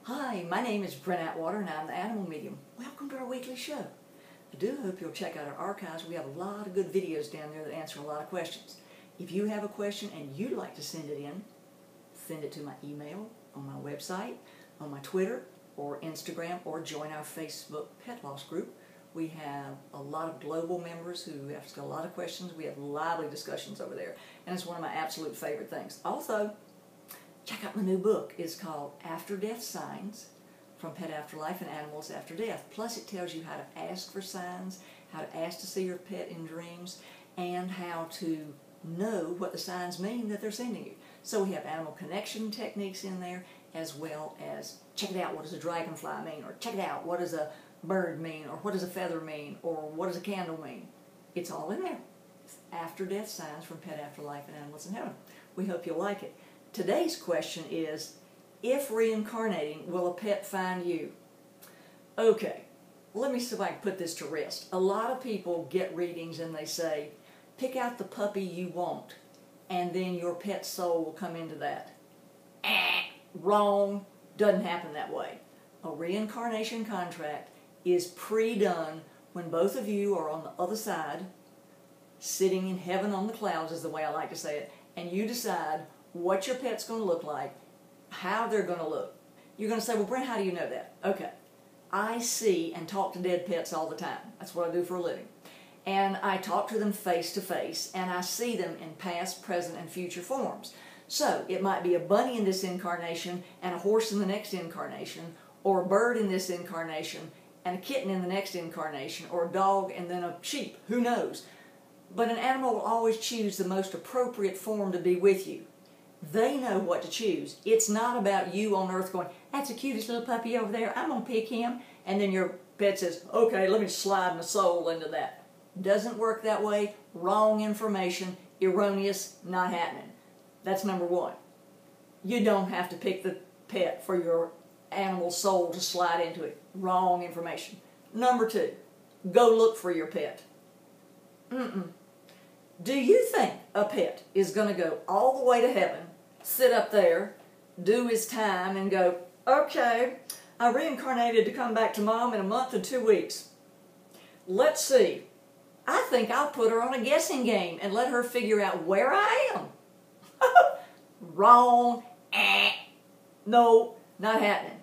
Hi, my name is Brent Atwater and I'm the Animal Medium. Welcome to our weekly show. I do hope you'll check out our archives. We have a lot of good videos down there that answer a lot of questions. If you have a question and you'd like to send it in, send it to my email, on my website, on my Twitter or Instagram, or join our Facebook Pet Loss group. We have a lot of global members who ask a lot of questions. We have lively discussions over there, and it's one of my absolute favorite things. Also, check out my new book. It's called After Death Signs from Pet Afterlife and Animals After Death. Plus it tells you how to ask for signs, how to ask to see your pet in dreams, and how to know what the signs mean that they're sending you. So we have animal connection techniques in there, as well as check it out, what does a dragonfly mean, or check it out, what does a bird mean, or what does a feather mean, or what does a candle mean. It's all in there. It's After Death Signs from Pet Afterlife and Animals in Heaven. We hope you'll like it. Today's question is, if reincarnating, will a pet find you? Okay, let me see if I can put this to rest. A lot of people get readings and they say, pick out the puppy you want, and then your pet soul will come into that. Wrong. Doesn't happen that way. A reincarnation contract is pre-done when both of you are on the other side, sitting in heaven on the clouds is the way I like to say it, and you decide what your pet's going to look like, how they're going to look. You're going to say, well, Brent, how do you know that? Okay. I see and talk to dead pets all the time. That's what I do for a living. And I talk to them face to face, and I see them in past, present, and future forms. So it might be a bunny in this incarnation and a horse in the next incarnation, or a bird in this incarnation and a kitten in the next incarnation, or a dog and then a sheep. Who knows? But an animal will always choose the most appropriate form to be with you. They know what to choose. It's not about you on earth going, that's the cutest little puppy over there, I'm going to pick him. And then your pet says, okay, let me slide my soul into that. Doesn't work that way. Wrong information. Erroneous. Not happening. That's number one. You don't have to pick the pet for your animal soul to slide into it. Wrong information. Number two, go look for your pet. Do you think a pet is going to go all the way to heaven, sit up there, do his time, and go, okay, I reincarnated to come back to mom in a month and 2 weeks. Let's see. I think I'll put her on a guessing game and let her figure out where I am. Wrong. No, not happening.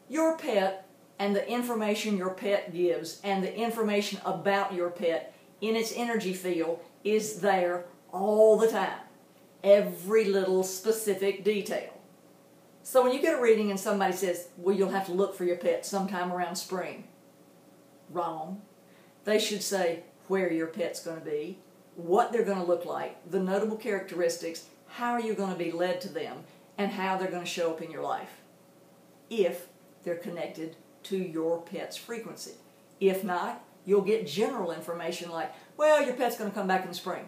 Your pet and the information your pet gives and the information about your pet in its energy field is there all the time. Every little specific detail. So when you get a reading and somebody says, well, you'll have to look for your pet sometime around spring. Wrong. They should say where your pet's going to be, what they're going to look like, the notable characteristics, how are you going to be led to them, and how they're going to show up in your life. If they're connected to your pet's frequency. If not, you'll get general information like, well, your pet's going to come back in the spring.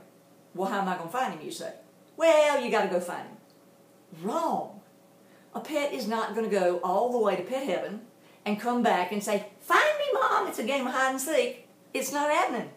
Well, how am I going to find him, you say? Well, you got to go find him. Wrong. A pet is not going to go all the way to pet heaven and come back and say, find me, Mom, it's a game of hide and seek. It's not happening.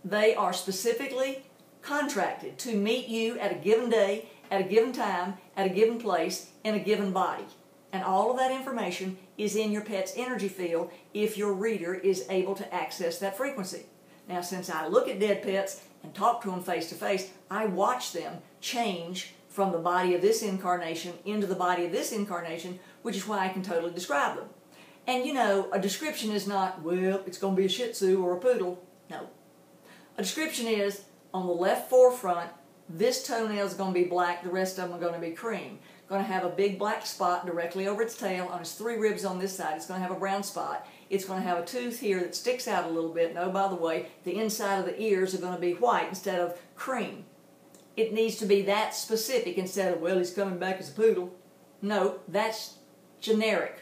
They are specifically contracted to meet you at a given day, at a given time, at a given place, in a given body. And all of that information is in your pet's energy field if your reader is able to access that frequency. Now, since I look at dead pets and talk to them face to face, I watch them change from the body of this incarnation into the body of this incarnation, which is why I can totally describe them. And you know, a description is not, well, it's going to be a Shih Tzu or a Poodle. No. A description is, on the left forefront, this toenail is going to be black, the rest of them are going to be cream. Going to have a big black spot directly over its tail. On its 3 ribs on this side, it's going to have a brown spot. It's going to have a tooth here that sticks out a little bit. And oh, by the way, the inside of the ears are going to be white instead of cream. It needs to be that specific instead of, well, he's coming back as a poodle. No, that's generic.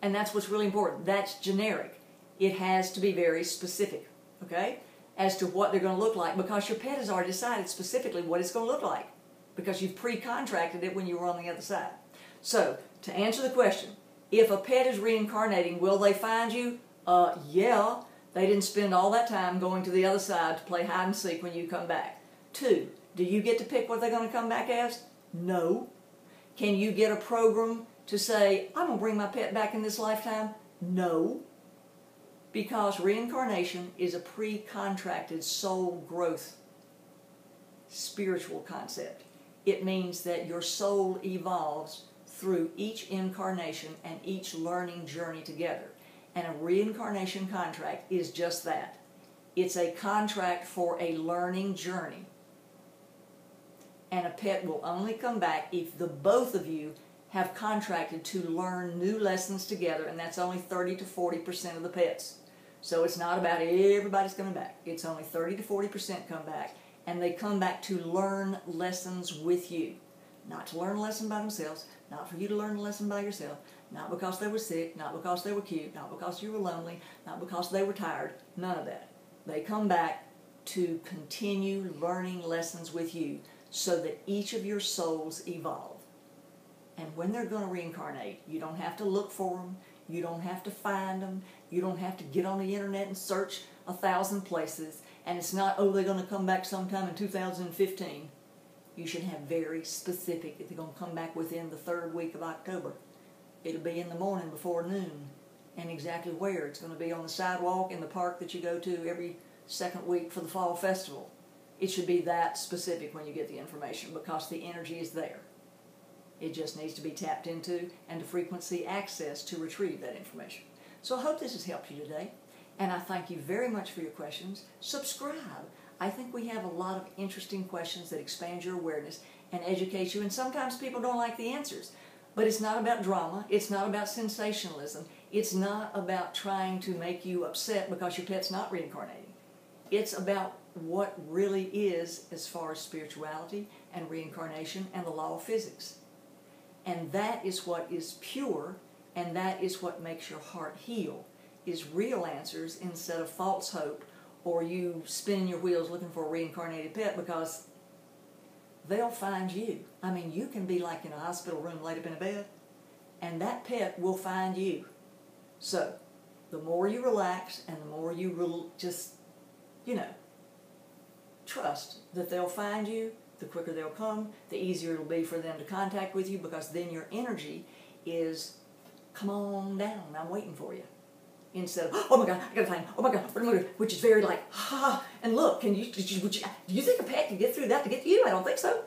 And that's what's really important. That's generic. It has to be very specific, okay, as to what they're going to look like, because your pet has already decided specifically what it's going to look like, because you've pre-contracted it when you were on the other side. So, to answer the question, if a pet is reincarnating, will they find you? Yeah. They didn't spend all that time going to the other side to play hide and seek when you come back. 2, do you get to pick what they're going to come back as? No. Can you get a program to say, I'm going to bring my pet back in this lifetime? No. Because reincarnation is a pre-contracted soul growth spiritual concept. It means that your soul evolves through each incarnation and each learning journey together. And a reincarnation contract is just that. It's a contract for a learning journey. And a pet will only come back if the both of you have contracted to learn new lessons together, and that's only 30 to 40% of the pets. So it's not about everybody's coming back. It's only 30 to 40% come back, and they come back to learn lessons with you. Not to learn a lesson by themselves, not for you to learn a lesson by yourself, not because they were sick, not because they were cute, not because you were lonely, not because they were tired, none of that. They come back to continue learning lessons with you so that each of your souls evolve. And when they're going to reincarnate, you don't have to look for them, you don't have to find them, you don't have to get on the internet and search 1,000 places, and it's not, oh, they're going to come back sometime in 2015. You should have very specific, if they're going to come back within the 3rd week of October. It'll be in the morning before noon, and exactly where. It's going to be on the sidewalk in the park that you go to every 2nd week for the fall festival. It should be that specific when you get the information, because the energy is there. It just needs to be tapped into and the frequency access to retrieve that information. So I hope this has helped you today, and I thank you very much for your questions. Subscribe. I think we have a lot of interesting questions that expand your awareness and educate you, and sometimes people don't like the answers. But it's not about drama. It's not about sensationalism. It's not about trying to make you upset because your pet's not reincarnating. It's about what really is as far as spirituality and reincarnation and the law of physics. And that is what is pure, and that is what makes your heart heal, is real answers instead of false hope or you spinning your wheels looking for a reincarnated pet, because they'll find you. I mean, you can be like in a hospital room laid up in a bed, and that pet will find you. So, the more you relax and the more you just, trust that they'll find you, the quicker they'll come, the easier it'll be for them to contact with you, because then your energy is, come on down, I'm waiting for you. Instead of, oh my God, I gotta find him, oh my God, which is very like, and look, do you think a pet can get through that to get to you? I don't think so.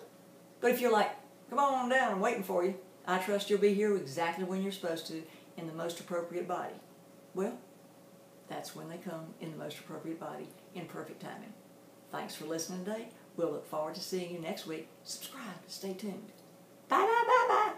But if you're like, come on down, I'm waiting for you, I trust you'll be here exactly when you're supposed to, in the most appropriate body. Well, that's when they come in the most appropriate body, in perfect timing. Thanks for listening today. We'll look forward to seeing you next week. Subscribe. Stay tuned. Bye, bye, bye, bye.